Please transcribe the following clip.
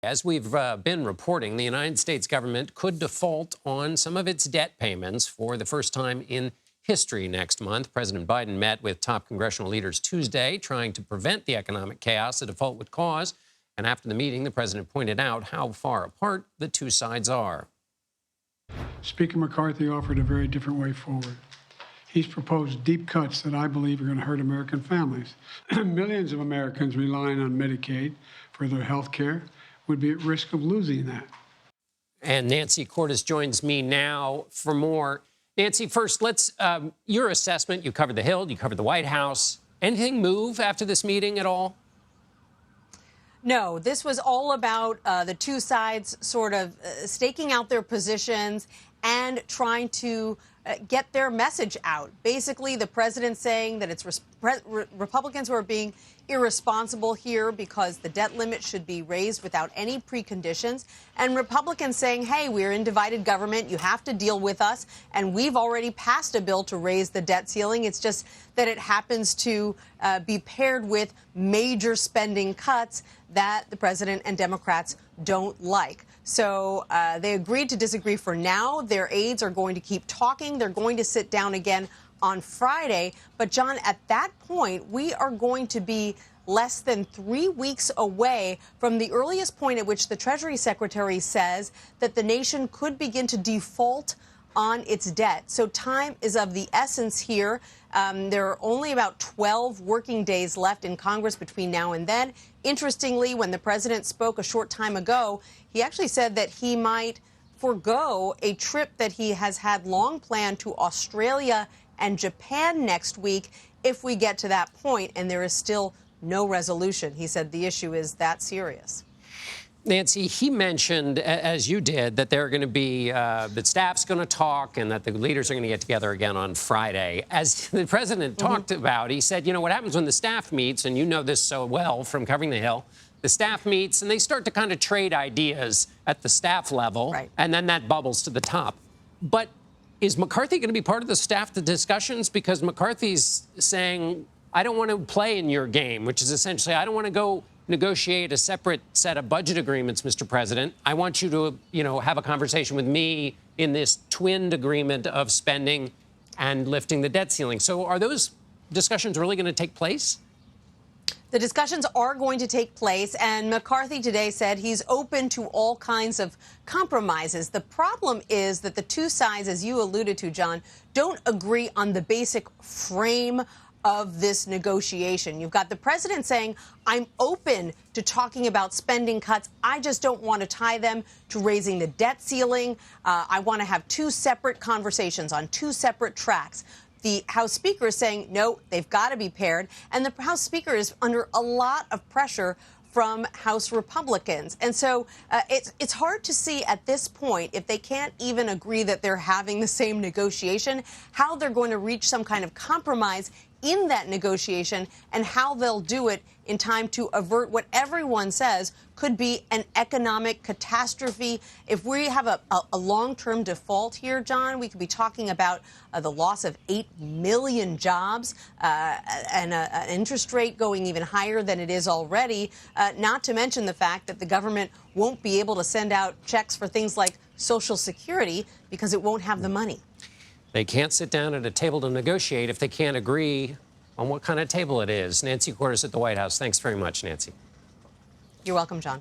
As we've been reporting, the United States government could default on some of its debt payments for the first time in history next month. President Biden met with top congressional leaders Tuesday, trying to prevent the economic chaos a default would cause. And after the meeting, the president pointed out how far apart the two sides are. Speaker McCarthy offered a very different way forward. He's proposed deep cuts that I believe are going to hurt American families. Millions of Americans relying on Medicaid for their health care would be at risk of losing that. And Nancy Cordes joins me now for more. Nancy, first, let's your assessment. You covered the Hill, you covered the White House. Anything move after this meeting at all? No, this was all about the two sides sort of staking out their positions and trying to get their message out. Basically, the president saying that it's Republicans who are being irresponsible here because the debt limit should be raised without any preconditions, and Republicans saying, hey, we're in divided government, you have to deal with us, and we've already passed a bill to raise the debt ceiling. It's just that it happens to be paired with major spending cuts that the president and Democrats don't like. So they agreed to disagree for now. Their aides are going to keep talking. They're going to sit down again on Friday. But, John, at that point, we are going to be less than 3 weeks away from the earliest point at which the Treasury Secretary says that the nation could begin to default on its debt. So time is of the essence here. There are only about 12 working days left in Congress between now and then. Interestingly, when the president spoke a short time ago, he actually said that he might forego a trip that he has had long planned to Australia and Japan next week if we get to that point, and there is still no resolution. He said the issue is that serious. Nancy, he mentioned, as you did, that they're going to be, that staff's going to talk and that the leaders are going to get together again on Friday. As the president talked about, he said, you know, what happens when the staff meets, and you know this so well from covering the Hill, the staff meets and they start to kind of trade ideas at the staff level, right, and then that bubbles to the top. But is McCarthy going to be part of the staff discussions? Because McCarthy's saying, I don't want to play in your game, which is essentially, I don't want to go negotiate a separate set of budget agreements, Mr. President. I want you to, you know, have a conversation with me in this twinned agreement of spending and lifting the debt ceiling. So are those discussions really going to take place? The discussions are going to take place, and McCarthy today said he's open to all kinds of compromises. The problem is that the two sides, as you alluded to, John, don't agree on the basic frame of this negotiation. You've got the president saying, I'm open to talking about spending cuts. I just don't want to tie them to raising the debt ceiling. I want to have two separate conversations on two separate tracks. The House Speaker is saying, no, they've got to be paired. And the House Speaker is under a lot of pressure from House Republicans. And so it's hard to see at this point, if they can't even agree that they're having the same negotiation, how they're going to reach some kind of compromise in that negotiation and how they'll do it in time to avert what everyone says could be an economic catastrophe. If we have a long-term default here, John, we could be talking about the loss of 8 million jobs and an interest rate going even higher than it is already, not to mention the fact that the government won't be able to send out checks for things like Social Security because it won't have the money. They can't sit down at a table to negotiate if they can't agree on what kind of table it is. Nancy Cordes at the White House. Thanks very much, Nancy. You're welcome, John.